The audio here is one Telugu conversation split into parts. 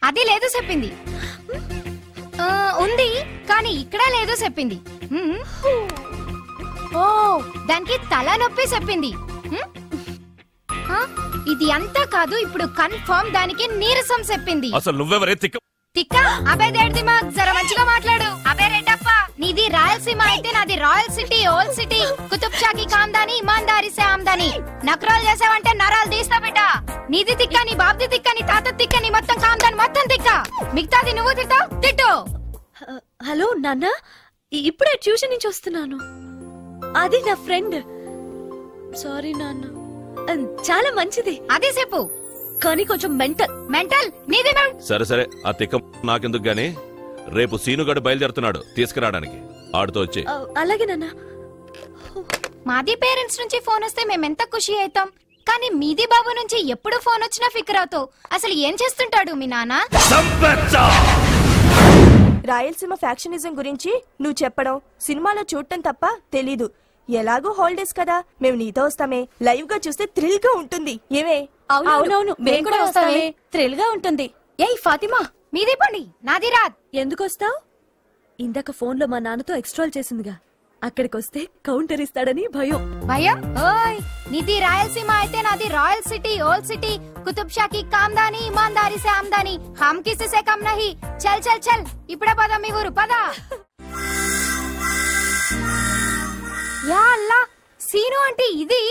అది లేదు చెప్పింది. ఉంది కానీ ఇక్కడ లేదు చెప్పింది. ఓ దానికి తల నొప్పి చెప్పింది. ఇది అంతా కాదు, ఇప్పుడు కన్ఫర్మ్ దానికి నీరసం చెప్పింది. అసలు నువ్వెవరే తిక్క? అబే దేడ్ దిమాగ్, జర మంచిగా మాట్లాడు. అబే రెడ్డప్ప, నీది రాయలసీమ అయితే నాది royal city, old city, Qutub Shah కి కామ్దాని, ఇమాందారీ సే ఆమ్దాని. నకరాలు చేసావంటే నరాలు తీస్తా బిడ్డ. నీది తిక్క, నీ బాబ్ది తిక్క, నీ తాత తిక్క, నీ మొత్తం కామ్దాని మొత్తం తిక్క. మిగతాది నువ్వు తిట్టావు, తిట్టు. హలో నాన్న, ఇప్పుడే ట్యూషన్ నుంచి వస్తున్నాను. అది నా ఫ్రెండ్. సారీ నాన్న. చాలా మంచిది. అదే చెప్పు. కానీ కొంచెం మెంటల్ నీది. సరే సరే, ఆ తిక్క నాకెందుకు గాని, రేపు సీనుగాడు బయలుదేరుతున్నాడు తీసుకురావడానికి. ఆడుతో వచ్చి. అలాగే నాన్న. మాది పేరెంట్స్ నుంచి ఫోన్ వస్తే మేమెంత ఖుషి అవుతాం, కానీ మీది బాబు నుంచి ఎప్పుడు ఫోన్ వచ్చినా ఫికర్ అవుతావు. అసలు ఏం చేస్తుంటాడు మీ నాన్న? రాయలసీమ ఫ్యాక్షనిజం గురించి నువ్వు చెప్పడం, సినిమాలో చూడటం తప్ప తెలీదు. ఎలాగో హాలిడేస్ కదా, మేము నీతో వస్తామే. లైవ్ గా చూస్తే థ్రిల్ గా ఉంటుంది. ఏమే? అవునవును, మేము కూడా వస్తామే. థ్రిల్ గా ఉంటుంది. ఏయ్ ఫాతిమా, మీది పండి, నాది రాత్. ఎందుకు వస్తావు? ఇందాక ఫోన్ లో మా నాన్నతో ఎక్స్ట్రాల్ చేసిందిగా, అక్కడికి వస్తే కౌంటర్ ఇస్తాడని భయం. భయం? ఓయ్, నీది రాయలసీమ అయితే నాది royal city, old city, Qutub Shah కి కామ్దాని, ఇమాందారీ సే ఆమ్దాని. హమ్ కిసి సే కమ్ నహీ. చల్ చల్ చల్, ఇప్పుడే పద మీ ఊరు, పద. యా అల్లా, సీను అంటే ఇది?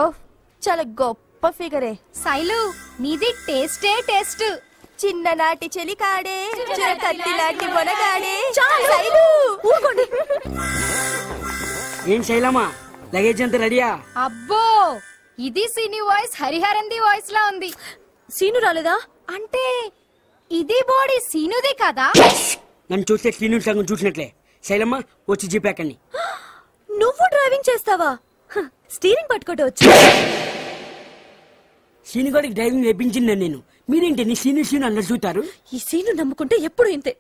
ఓహ్, చాలా గొప్ప ఫిగరే. సైలు, నీది టేస్టే టేస్ట్. చిన్ననాటి చెలికాడే, కత్తిలాంటి మొనగాడే. ఏం శైలమ్మా, లగేజ్ అంతా రెడీయా? అబ్బో, ఇది సీని వాయిస్ హరిహరంది వాయిస్ లా ఉంది. సీను రాలేదా? అంటే ఇది బాడీ సీనుది కదా? నన్ను చూస్తే సీను సగం చూసినట్లే. శైలమ్మ వచ్చి జీపాకండి. నువ్వు డ్రైవింగ్ చేస్తావా? స్టీరింగ్ పట్టుకోవటం వచ్చు. సీను గారికి డ్రైవింగ్ నేర్పించింది నేను. మీరేంటి సీను అందరు చూస్తారు? ఈ సీను నమ్ముకుంటే ఎప్పుడు ఇంతే.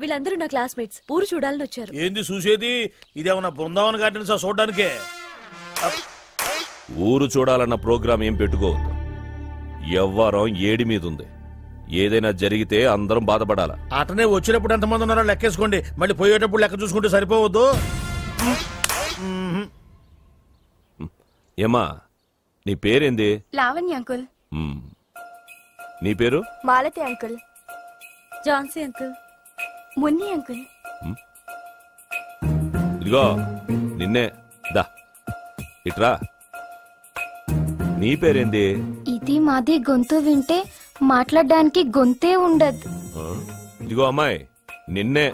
వీళ్ళందరూ నా క్లాస్మేట్స్. ఊరు చూడాలని వచ్చారు. ఏంది చూసేది? ఇదేమన్నా బృందావన్ గార్డెన్స్ చూడడానికే? ఊరు చూడాలన్న ప్రోగ్రాం ఏం పెట్టుకోవద్దు. ఎవ్వరం ఏడి మీద ఉంది. ఏదైనా జరిగితే అందరం బాధపడాల. అటనే వచ్చినప్పుడు ఎంతమంది ఉన్నారో లెక్కేసుకోండి, మళ్ళీ పోయేటప్పుడు లెక్క చూసుకుంటే సరిపోవద్దు. ఏమా, నీ పేరేంది? లావణ్య అంకుల్. నీ పేరు? Malathi uncle. Jhansi uncle. Munni uncle. ఇదిగో నిన్నే. దా ఇట్రా. నీ పేరేంది? ఇది మాది గొంతు వింటే మాట్లాడడానికి గొంతే ఉండదు. ఇదిగో అమ్మాయి, నిన్నే.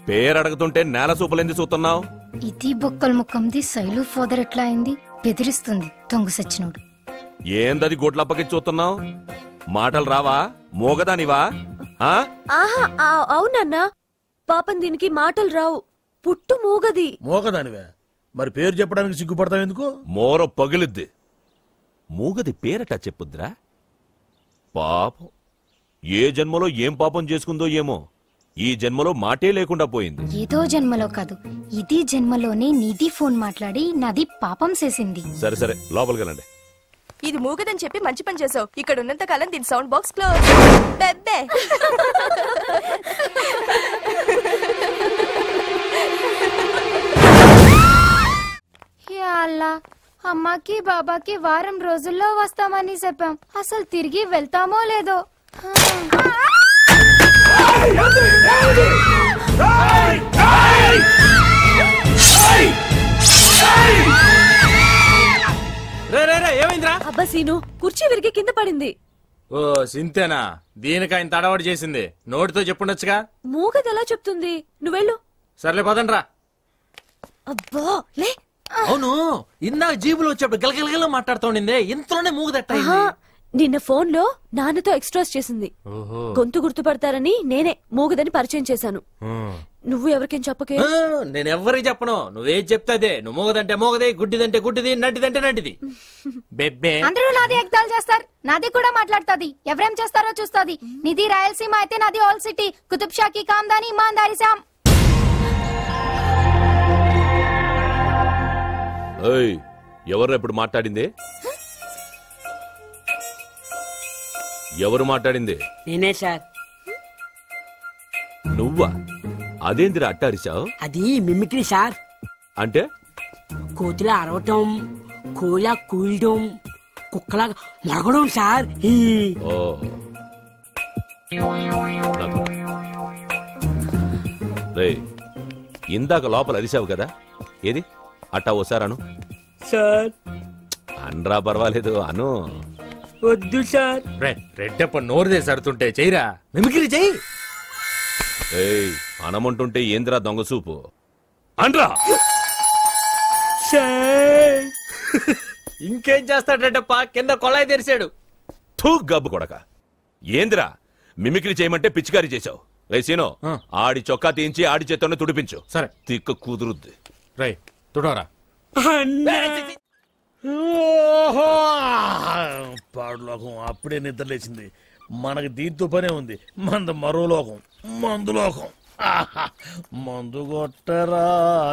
పేరు అడుగుతుంటే నేల సూపలేంది చూస్తున్నావు? ఇది బొక్కల ముఖంది. శైలు ఫాదర్ ఎట్లా అయింది? బెదిరిస్తుంది తొంగు సచ్చినోడు. ఏందది గోట్లప్పకి చూస్తున్నావు? మాటలు రావా? మోగదానివా? అవునన్నా, పాపం దీనికి మాటలు రావు. పుట్టు మూగది. మోగదానివే? మరి పేరు చెప్పడానికి సిగ్గుపడతావు ఎందుకు? మోర పగిలిద్ది. మూగది పేరట చెప్పుద్రా. పాపం, ఏ జన్మలో ఏం పాపం చేసుకుందో ఏమో, ఈ జన్మలో మాటే లేకుండా పోయింది. ఏదో జన్మలో కాదు, ఇది జన్మలోనే నీది ఫోన్ మాట్లాడి నాది పాపం చేసింది. సరే సరే, లోపలికి వెళ్ళండి. ఇది మూగదని చెప్పి మంచి పని చేసావు. ఇక్కడ ఉన్నంత కాలం దీని సౌండ్ బాక్స్ క్లోజ్. బెబ్బే. అల్లా, అమ్మకి బాబాకి వారం రోజుల్లో వస్తామని చెప్పాం. అసలు తిరిగి వెళ్తామో లేదో. ఏమైందిరా? అబ్బా సీను, కుర్చీ విరిగి కింద పడింది. ఓ సింతేనా? దీనికి ఆయన తడవాడు చేసింది. నోటితో చెప్పుండొచ్చుగా. మూగది ఎలా చెప్తుంది? నువ్వెళ్ళు. సర్లే పదండ్రా. అబ్బా లే. అవును, ఇందాక జీబులో వచ్చేప్పుడు గలగలగల మాట్లాడుతోండిందే, ఇంతలోనే మూగదట్టయింది. నిన్న ఫోన్ లో నాన్నతో ఎక్స్ట్రాస్ చేసింది. గొంతు గుర్తుపడతారని నేనే మూగదని పరిచయం చేశాను. నువ్వు ఎవరికేం చెప్పకే. నేనెవ్వరికి చెప్పను. నువ్వేం చెప్తాదే. నువ్వు మూగదంటే మూగదే, గుడ్డిదంటే గుడ్డిది, నడ్డిదంటే నడ్డిది. బెబ్బే. అందరూ నాది ఎగ్జాల్ చేస్తారు, నాది కూడా మాట్లాడుతుంది. ఎవరేం చేస్తారో చూస్తుంది. నిధి రాయలసీమ అయితే నాది ఆల్ సిటీ, కుతుబ్ షా కి కామ్దాని, ఇమాందారీ సే ఆమ్. ఎవరు ఇప్పుడు మాట్లాడింది? ఎవరు మాట్లాడింది? నేనే సార్. నువ్వా? అదేందిరా అట్టారిచావు? అది మిమిక్రీ సార్. అంటే కోతిలా అరవటం, కోలా కూయడం, కుక్కలా మరగడం సార్. ఓ రేయ్, ఇందాక లోపల అరిచావు కదా, ఏది అట్టా ఓసారాను సార్. అనరా, పర్వాలేదు అను. వద్దు సార్. రెడ్డప్ప నోరు చేసి అడుతుంటే చెయ్యరా, మిమిక్రీ చెయ్యి. ఏయ్, అనమంటుంటే ఏందిరా దొంగ చూపు? అనరా. ఇంకేం చేస్తాడు రెడ్డప్ప, కింద కొళాయి తెరిచాడు. థూ గబ్బు కొడక, ఏందిరా మిమిక్రీ చేయమంటే పిచ్చికారీ చేశావు. రే సీనో, ఆడి చొక్కా తీయించి ఆడి చేత్తోనే తుడిపించు. సరే. తిక్క కుదురుద్ది. రై తుడవరా. పాడులోకం అప్పుడే నిద్ర లేచింది. మనకి దీంతో పనే ఉంది. మంద మరో లోకం, మందు లోకం. మందు కొట్టరా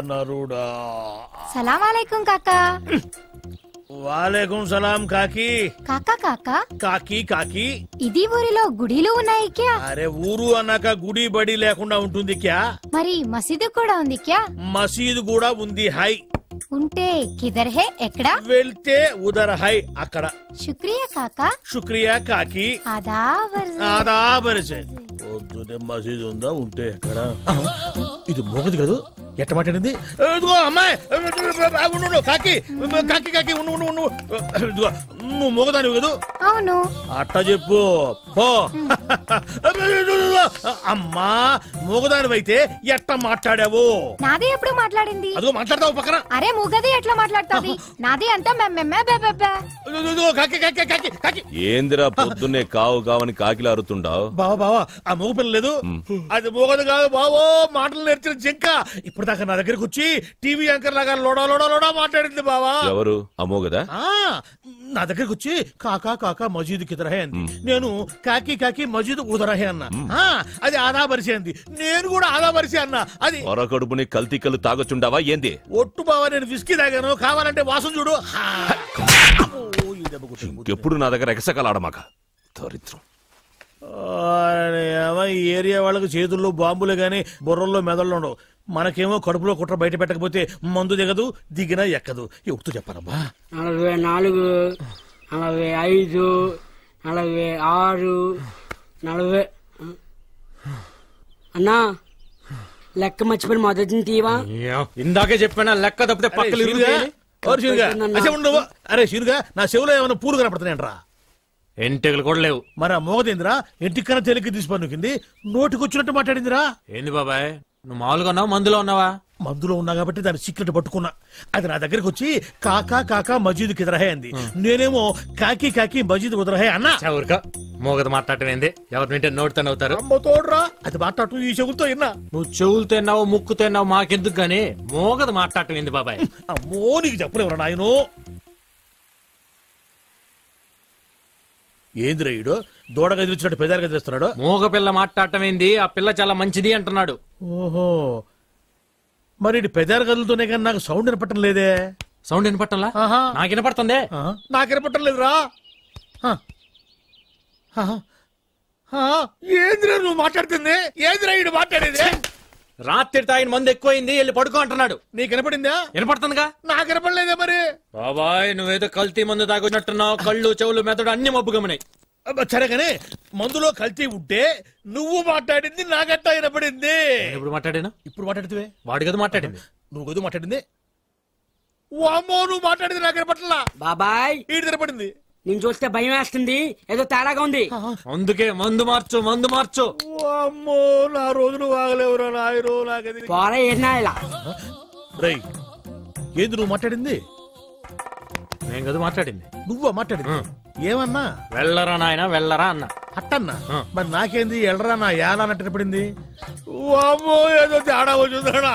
నరుడా. సలాం అలైకుం కాకా. వాలేకుం సలాం కాకి. కాకా కాకా, కాకి కాకి. ఇది ఊరిలో గుడిలు ఉన్నాయి క్యా? అరే ఊరు అన్నాక గుడి బడి లేకుండా ఉంటుంది క్యా? మరి మసీదు కూడా ఉంది క్యా? మసీదు కూడా ఉంది హై. ఉంటే కిదర్ హే, ఎక్కడా? వెళ్తే ఉదర్ హై, అక్కడ. శుక్రియా కాకా. శుక్రియా కాకి. ఆదాబర్. పొద్దునే మసీదు ఉందా, ఉంటే ఎక్కడ? ఇది మోగది కదా, ఎట్ట మాట్లాడింది? ఇదిగో అమ్మాయి, కాకి కాకి కాకి, ఇదిగో నువ్వు మోగదాని కదా. అవును. అట్ట చెప్పు పో. అమ్మా, మోగదాని అయితే ఎట్ట మాట్లాడావు? నాది ఎప్పుడు మాట్లాడింది? అదిగో మాట్లాడతావు పక్కన. అరే మూగది ఎట్లా మాట్లాడుతుంది? నాది అంతా కాకి కాకి కాకి కాకి. ఏందిరా పొద్దున్నే కావు కావని కాకిలా అరుతుండావు? బావా బావా, ఆ మూగ పిల్ల లేదు, అది మూగది కాదు బావో, మాటలు నేర్చిన జింక. ఇప్పుడు దాకా నా దగ్గరకు వచ్చి టీవీ యాంకర్ లాగా లోడా లోడా లోడా మాట్లాడింది బావా. ఎవరు అమోగదా? నా దగ్గరకు వచ్చి కాకా కాకా మజీద్ కిదరహే అంది. నేను కాకి కాకి మజీద్ ఉదరహే అన్నా. అది ఆదాబరిసి అంది, నేను కూడా ఆదాబరిసి అన్నా. అది పొరకడుపుని కల్తీ కళ్ళు తాగొచ్చుండావా ఏంది? ఒట్టు బావా, నేను విస్కీ తాగాను, కావాలంటే వాసన చూడు. ఎప్పుడు నా దగ్గర ఎగసకలాడమాక, దరిద్రం. ఈ ఏరియా వాళ్ళకి చేతుల్లో బాంబులే గాని బుర్రల్లో మెదళ్ళు ఉండవు. మనకేమో కడుపులో కుట్ర బయట పెట్టకపోతే మందు దిగదు, దిగినా ఎక్కదు. ఎప్పుడు చెప్పారబ్బా? 44, 45, 46, 40. అన్నా లెక్క మర్చిపోయి మొదటి తీవా. ఇందాకే చెప్పానా లెక్క తప్పితే పక్కలు అరే శీనుగా, నా చెవులో ఏమైనా పూలు కనపడుతున్నాయంట్రా? ఎంటెగలు కూడా లేవు. మరి ఆ మోగదేంద్రా ఇంటికన్నా తేలిక తీసి పన్నుకింది, నోటికొచ్చినట్టు మాట్లాడిందిరా. ఏంది బాబాయ్, నువ్వు మామూలుగా ఉన్నావు మందులో ఉన్నావా? మందులో ఉన్నా కాబట్టి దాని సీక్రెట్ పట్టుకున్నా. అది నా దగ్గరకు వచ్చి కాకా కాకా మజీద్ కిదరహే అంది, నేనేమో కాకి కాకి మజీద్ ఉదరహే అన్నా. ఊరుక, మోగదు మాట్లాడటం ఏంది? ఎవరు వింటే నోటితో అవుతారు. తోడురా, అది మాట్లాడటం ఈ చెవులతో విన్నా. నువ్వు చెవులతో విన్నావు, ముక్కుతో విన్నావు, మాకెందుకు గానీ మోగదు మాట్లాడటం ఏంది బాబాయ్? అమ్మో, నీకు చెప్పలేవురా నాయనో. ఏందిరా ఈడు దూడగా ఎదిరిచినట్టు పెదాలుగా ఎదిరిస్తున్నాడు? మోగ పిల్ల మాట్లాడటం ఏంది? ఆ పిల్ల చాలా మంచిది అంటున్నాడు. ఓహో, మరి పెదాల గదులతోనే కానీ నాకు సౌండ్ వినపట్టం లేదే. సౌండ్ వినపట్టంలా? నాకు వినపడుతుంది. నాకు వినపట్టం లేదురా. ఏందిరా నువ్వు మాట్లాడుతుంది? ఏందిరా ఈడు మాట్లాడేది? రాత్రి తాగిన మందు ఎక్కువైంది, వెళ్ళి పడుకో అంటున్నాడు. నీకు వినపడిందా? వినపడుతుందిగా. నాకు వినపడలేదే. మరి బాబాయ్, నువ్వేదో కల్తీ మందు తాగున్నట్టున్నావు. కళ్ళు చెవులు మెదడు అన్ని మబ్బుగమనాయి. సరే కానీ మందులో కల్తీ ఉంటే నువ్వు మాట్లాడింది నాగట్టా వినపడింది. ఇప్పుడు మాట్లాడాను. ఇప్పుడు మాట్లాడితే వాడి కదా మాట్లాడింది. నువ్వు గదు మాట్లాడింది. వామ్మో, నువ్వు మాట్లాడింది నాకు వినపట్లా. బాబాయ్, ఈడు వినపడింది. నేను చూస్తే భయం వేస్తుంది, ఏదో తేడాగా ఉంది. అందుకే మందు మార్చు, మందు మార్చు. వామ్మో, నా రోజులు వాగలేవురా నాయనో. నాకది పోరా ఏనా ఇలా. రై, ఏంది నువ్వు మాట్లాడింది? నేను కదా మాట్లాడింది. నువ్వా మాట్లాడింది? ఏమన్నా? వెళ్ళరా నాయన, వెళ్ళరా అన్న. అట్టన్నా? మరి నాకేంది ఎళ్ళరా నా యాల అన్నట్టు పడింది. వామ్మో, ఏదో తేడా వచ్చిందా.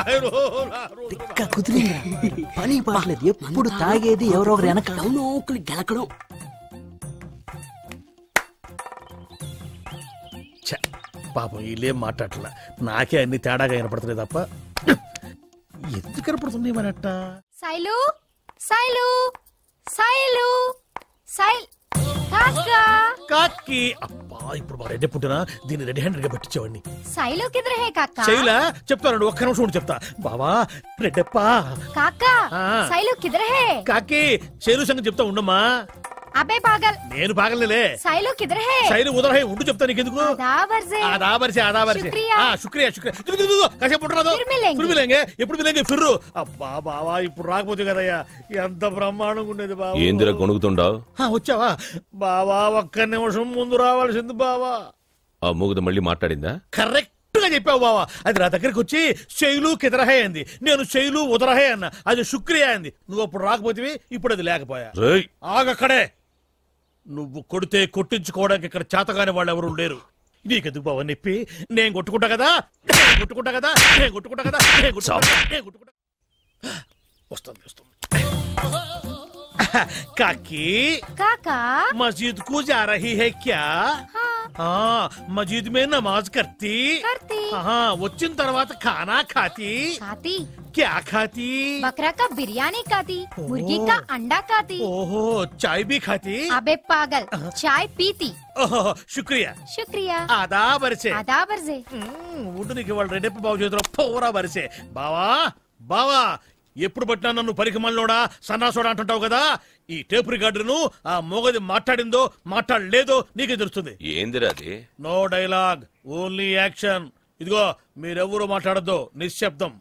పని పాటలేదు, ఎప్పుడు తాగేది ఎవరో ఒకరు వెనక గెలకడం. పాపం వీళ్ళేం మాట్లాడట్లా, నాకే అన్ని తేడాగా వినపడుతున్నాయి తప్ప ఎందుకు కనపడుతున్నాయి మరి అట్ట. సైలు సైలు సైలు సైల్ కాకి. అబ్బా ఇప్పుడు మా రెడ్డి పుట్టినా దీన్ని రెడీ హ్యాండెడ్ గా పట్టించేవాడిని. సైలో కిధర్ హై కాకా? శైలా చెప్తాను, ఒక్క నిమిషం ఉండి చెప్తా. బావా రెడ్డప్ప కాకా సైలో కిధర్ హై? కాకి శైలు సంగతి చెప్తా ఉండమ్మా. అబే పాగల్, నేను పాగలే. సైలో కిధర్ హై? శైలు ఉదర్ హై ఉండు చెప్తా నీకెందుకు. ఆదాబర్సే. శుక్రియా. కాసేపు ఉంటున్నాదు. ఎప్పుడు మిలేంగే ఫిర్రు. అబ్బా బావా ఇప్పుడు రాకపోతే కదయ్యా ఎంత బ్రహ్మాండంగా ఉండేది బావా. ఏందిరా కొనుగుతుండావు? వచ్చావా బావా? ఒక్క నిమిషం ముందు రావాల్సింది బావా. ఆ మూగది మళ్ళీ మాట్లాడిందా? కరెక్ట్ గా చెప్పావు బావా. అది నా దగ్గరికి వచ్చి శైలు కిదరహే అంది, నేను శైలు ఉదరహే అన్నా. అది శుక్రియా అంది. నువ్వు అప్పుడు రాకపోతే ఇప్పుడు అది లేకపోయా. ఆగక్కడే. నువ్వు కొడితే కొట్టించుకోవడానికి ఇక్కడ చేతగాని వాళ్ళు ఎవరు లేరు. నీకెందుకు బావ నొప్పి? నేను కొట్టుకుంటా కదా. వస్తుంది. కాకి కాకా मस्जिद को जा रही है क्या? हाँ मस्जिद में नमाज करती. हाँ వచ్చిన తర్వాత खाना खाती. क्या खाती? बकरा का बिरयानी खाती, मुर्गी का अंडा खाती. ओहो चाय भी खाती? अबे पागल, चाय पीती. ओहो शुक्रिया. आदाब अरसे. ఉండు నీకు వాళ్ళు రెడ్డప్ప బాబు చేతిలో పోరా వరిసే. బావా ఎప్పుడు పట్టినా నన్ను పరికమల్లోడా సన్నాసోడా అంటుంటావు కదా. ఈ టేప్ రికార్డును ఆ మోగది మాట్లాడిందో మాట్లాడలేదో నీకే తెలుస్తుంది. ఏందిరాది? No dialogue, only action. ఇదిగో మీరెవరూ మాట్లాడద్దు, నిశ్శబ్దం.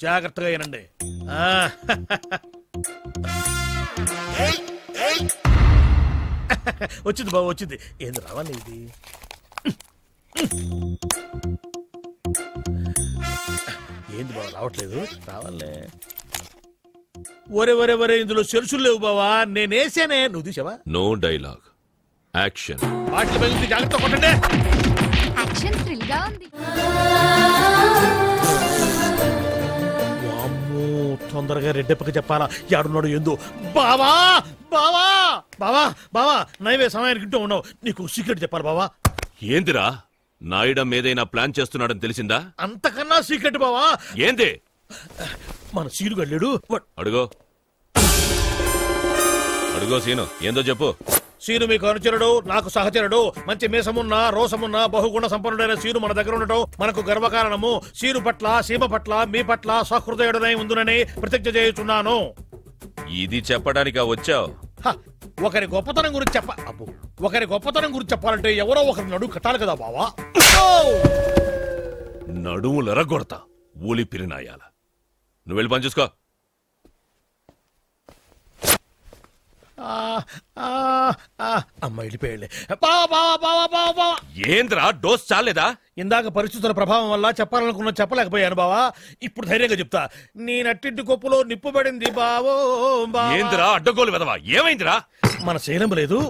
జాగ్రత్తగా వినండి. వచ్చింది బాబు వచ్చింది. ఏంది రావాలి ఇది? ఏంది బాబు రావట్లేదు? రావాలే. ఒరే ఇందులో సెల్సులు లేవు బావా. నేనేసానే, నువ్వు తీసావా? No dialogue, action. వాటి మీద జాగ్రత్త కొట్టండి. యాక్షన్ థ్రిల్ గా ఉంది. వామ్మో, తొందరగా రెడ్డప్పకి చెప్పాలా యాడున్నాడు ఏందో. బావా బావా బావా బావా నైవే సమయానికి ఇంటూ ఉన్నావు. నీకు సీక్రెట్ చెప్పాలి బావా. ఏందిరా? నాయుడం ఏదైనా ప్లాన్ చేస్తున్నాడని తెలిసిందా? అంతకన్నా సీక్రెట్ బావా. ఏంది? మన సీను గడ్లేడు. అడుగో సీను, ఏందో చెప్పు. సీను మీకు అనుచరుడు, నాకు సహచరుడు. మంచి మీసమున్న రోసమున్న బహుగుణ సంపన్నుడైన సీను మన దగ్గర ఉండటం మనకు గర్వకారణము. సీను పట్ల, సీమ పట్ల, మీ పట్ల సహృదయుడనై ఉందునని ప్రతిజ్ఞ చేయుచున్నాను. ఇది చెప్పడానికా వచ్చావు? ఒకరి గొప్పతనం గురించి చెప్పాలంటే ఎవరో ఒకరి నడుము కట్టాలి కదా బావా. నడుములెరగొడతా ఊలి పిరినాయాల. నువ్వు వెళ్ళి పని చూసుకో. అమ్మ వెళ్ళిపోయాళ్ళే. ఏంద్రా డోస్ చాలేదా? ఇందాక పరిస్థితుల ప్రభావం వల్ల చెప్పాలనుకున్న చెప్పలేకపోయాను బావా. ఇప్పుడు ధైర్యంగా చెప్తా. నీ నట్టింటి కొప్పులో నిప్పు పడింది బావో. ఏంద్రా అడ్డగోలు వెదవా? ఏమైందిరా? మన శైలం లేదు.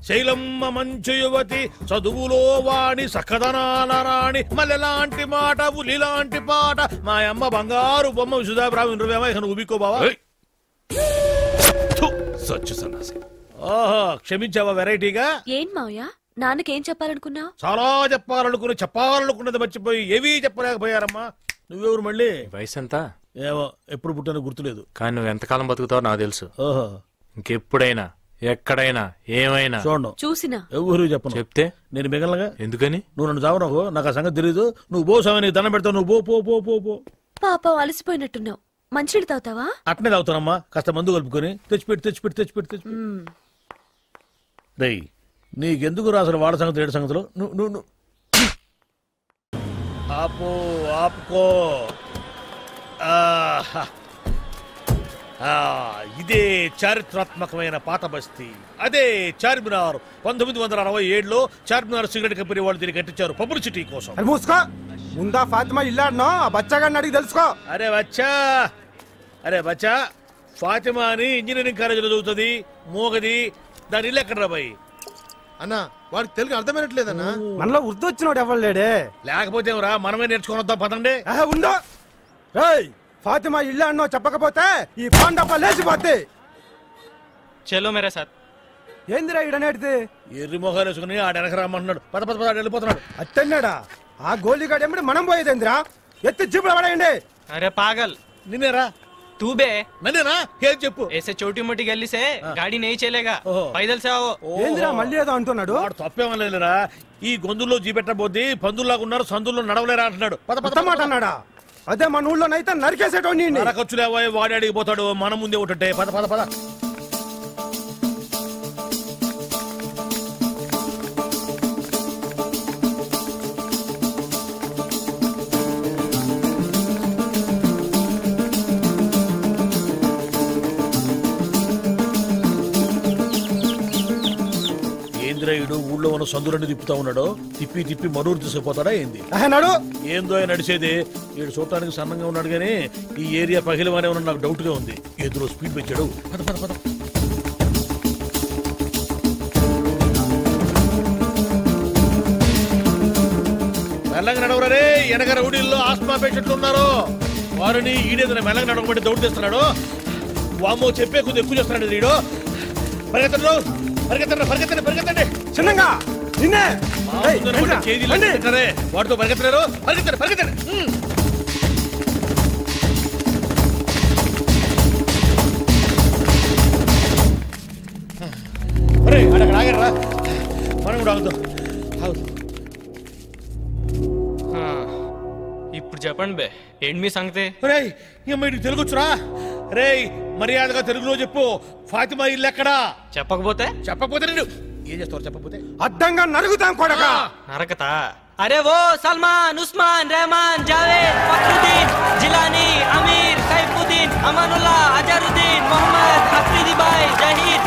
శైలమ్మ మంచు యువతి, చదువులో వాణి, సకదనాల రాణి, మల్లెలాంటి మాట, ఉలిలాంటి పాట, మా అమ్మ బంగారు బొమ్మ విసుదాబ్రావు. నువ్వుకో బావా. ఓహో క్షమించావా వెరైటీగా? ఏం మావయ్య, నాన్నకేం చెప్పాలనుకున్నావు? చాలా చెప్పాలనుకున్నది మర్చిపోయి ఏవీ చెప్పలేకపోయారమ్మా. నువ్వెవరు మళ్ళీ? వయసు ఎంత? ఏమో, ఎప్పుడు పుట్టానో గుర్తులేదు. కానీ నువ్వు ఎంతకాలం బతుకుతావో నాకు తెలుసు. ఓహో, ఇంకెప్పుడైనా ఎక్కడైనా ఏమైనా చూసినా ఎవరు చెప్పను. చెప్తే నేను మిగలగా. ఎందుకని? నువ్వు నన్ను చావనకు, నాకు ఆ సంగతి తెలీదు. నువ్వు పో స్వామి, దండం పెడతావు. నువ్వు పో పో పో పో. పాపం అలసిపోయినట్టున్నావు. మంచినీళ్ళు తాగుతావా? అట్నే తాగుతానమ్మా. కాస్త మందు కలుపుకొని తెచ్చిపెట్టి. రేయ్, నీకెందుకు రాసిన వాడ సంగతి ఏడు సంగతులు? నువ్వు ఆపుకో. ఇదే చారిత్రాత్మకమైన పాత బస్తీ. అదే చార్మినార్. 1967లో చార్మినార్ సిగరెట్ కంపెనీ వాళ్ళు దీన్ని కట్టించారు పబ్లిసిటీ కోసం. ముందా ఫాతిమా ఇల్లాడునో ఆ బచ్చాగాడిని అడిగి తెలుసుకో. అరే బచ్చా, ఫాతిమా అని ఇంజనీరింగ్ కాలేజీలో చదువుతుంది, మోగది. దాని ఇల్లు ఎక్కడ రాబాయి? అన్నా వాడికి తెలుగు అర్థమైనట్లేదన్నా. మనలో ఉర్దూ వచ్చినోడు ఎవరు లేడే. లేకపోతే రా, మనమే నేర్చుకుని వద్దాం పదండి. ఉందో ఫాతిమా ఇల్లు అన్నో చెప్పకపోతే ఈ పాండప్ప లేచిపోద్ది. చలో మేరా సాత్. ఏందిరా ఇడనేటిది? ఎర్రి మొహాలు వేసుకుని ఆడ వెనక రమ్మన్నాడు. పద వెళ్ళిపోతున్నాడు. అట్టన్నాడా? ఆ గోలిగాడు ఎమ్మడి మనం పోయేదేందిరా? ఎత్తి జీపులు పడేయండి. అరే పాగల్, నిన్నేరా तू बे నన్నేనా ఏం చెప్పు ऐसे छोटी मोटी गली से गाड़ी नहीं चलेगा पैदल से आओ ఏందిరా మళ్ళీ ఏదో అంటున్నాడు వాడు తప్పేమలేదురా ఈ గొంతుల్లో జీపెట్టబోద్ది పందుల్లాగా ఉన్నారు సందుల్లో నడవలేరా అంటున్నాడు పద పద మాట అన్నాడా అదే మన ఊళ్ళోనైతే నరికేసేటోని ఖర్చులేవో వాడి అడిగిపోతాడు మన ముందే ఒకటే పద పద పద ఇంద్రయుడు ఊళ్ళో ఉన్న సందులన్నీ తిప్పుతా ఉన్నాడు తిప్పి తిప్పి మనూరు తీసుకుపోతాడా ఏంది ఏందో నడిచేది ఈడు చూడటానికి సన్నంగా ఉన్నాడు గానీ ఈ ఏరియా పగిలివానే ఉన్న నాకు డౌట్ గా ఉంది ఎదురు స్పీడ్ పెంచాడు పద పద పద మెల్లగా నడవరే వెనక రౌడీల్లో ఆస్మా పేషెంట్లు ఉన్నారు వారిని ఈడేదైనా మెల్లగా నడవబట్టి దౌడు తెస్తున్నాడు వామో చెప్పే కొద్ది ఎక్కువ చేస్తున్నాడు వీడు పరిగెత్తడు పరిగెత్తండి పరిగెత్తండి పరిగెత్తండి చిన్నగా నిన్నే వాటితో పరిగెత్తలేరు పరిగెత్తండి పరిగెత్తండి అక్కడ ఆగరా మనం కూడా ఆగుతాం ఇప్పుడు చెప్పండి బే ఏంటి మీ సంగతి రేయ్ ఇక తెలుగు వచ్చురా రేయ్ మర్యాదగా తెలుగులో చెప్పు ఫాతిమా ఇల్లు ఎక్కడా చెప్పకపోతే నేను ఏం చేస్తావు చెప్పకపోతే అడ్డంగా నరుగుతాం కొడక నరకతా अरे वो सलमान उस्मान रहमान जावेद फखरुद्दीन जिलानी अमीर सैफुद्दीन अमानुल्लाह अजरुद्दीन मोहम्मद अफरीदी भाई जहीर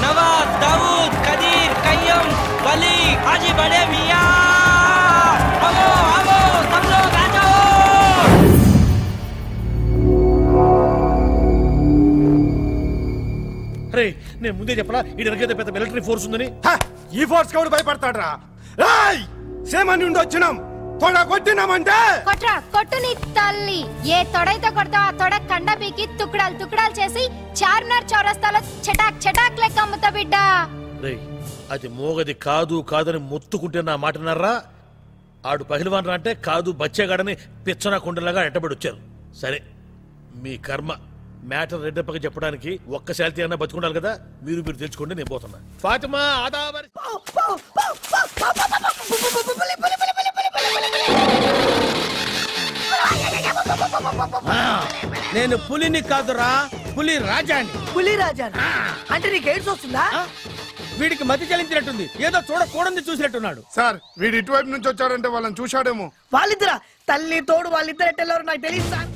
नवाब दाऊद कदीर कय्यम वली हाजी बड़े मियां आओ आओ सब लोग आ जाओ అరే నేను ముందే చెప్పలా ఈ వెనకైతే పెద్ద మిలిటరీ ఫోర్స్ ఉందని ఈ ఫోర్స్ కౌడు భయపడతాడ్రా సేమని ఉండి వచ్చినాం తొడ కొట్టినామంటే కొట్రా కొట్టు నీ తల్లి ఏ తొడైతే కొడతావు ఆ తొడ కండ పీకి తుక్కడాలు తుక్కడాలు చేసి చార్మినార్ చౌరస్తాలో చటాక్ చటాక్ లెక్క అమ్ముతా బిడ్డ అది మోగది కాదు కాదని మొత్తుకుంటే నా మాట నర్రా ఆడు పహిల్వాన్ అంటే కాదు బచ్చేగాడని పిచ్చనా కుండలాగా ఎట్టబడి వచ్చారు సరే మీ కర్మ మ్యాటర్ రెడ్డప్పకి చెప్పడానికి ఒక్క శాలిటీ అన్నా బతుకుండాలి కదా మీరు తెలుసుకోండి నేను పోతున్నా ఫాతిమా ఆదాబరి నేను పులిని కాదురా పులి రాజాని పులి రాజాని అంటే నీకు ఎయిడ్స్ వస్తుందా వీడికి మతి చలించినట్టుంది ఏదో చూడకూడదు చూసినట్టున్నాడు సార్ వీడు ఇటువైపు నుంచి వచ్చాడంటే వాళ్ళని చూశాడేమో వాళ్ళిద్దరా తల్లి తోడు వాళ్ళిద్దరు ఎట్టెళ్ళారు నాకు తెలియదు సార్